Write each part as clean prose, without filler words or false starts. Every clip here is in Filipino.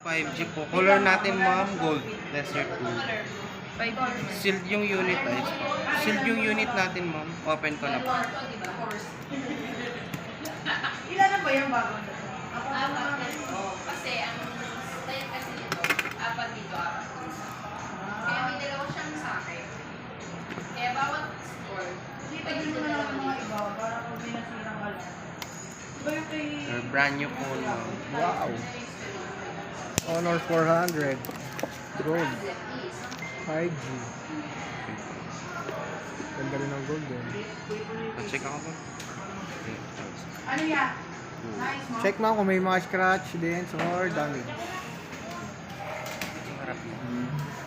5G po. Color natin ma'am, gold. Desert blue. 5 Sealed yung unit guys. Sealed yung unit natin ma'am. Open ko na po. Ilan na ba yung bago? Kasi ang style kasi nito, apat dito, apat dito. Kaya may dalawa siyang sa akin. Kaya bawat store, Hindi pa din naman ako mga iba para kung may nasirang alam. Iba yung kay... Brand new po ma'am. Wow. Honor 400. Gold. 5G. Ganda rin ang gold eh. Check ako po. Ano yan? Nice mo? Check mo kung may mga scratch, dents, or damage. Harap mo.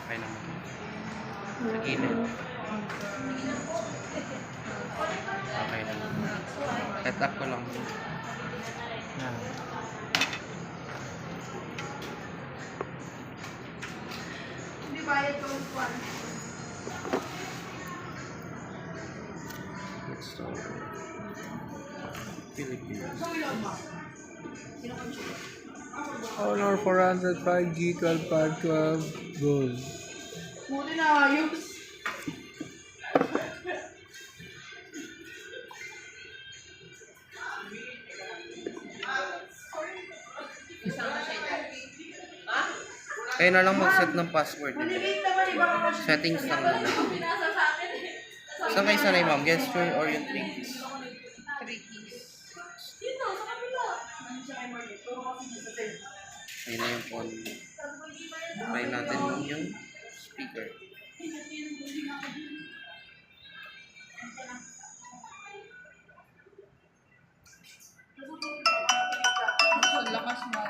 Okay naman. Sa gilid. Okay naman. Set up ko lang. Yan. Hindi bayad ko yung kwan. Let's start. Philippines. Honor 400 5G 12512 gold. Buti na ayos. Kayo na lang mag-set ng password. Manigit naman iba ka kasi. Settings lang muna. Saan kayo sanay ma'am? Gesture or yung 3 keys? 3 keys. Ayun na yung phone. Try natin yung speaker. Ang lakas mo.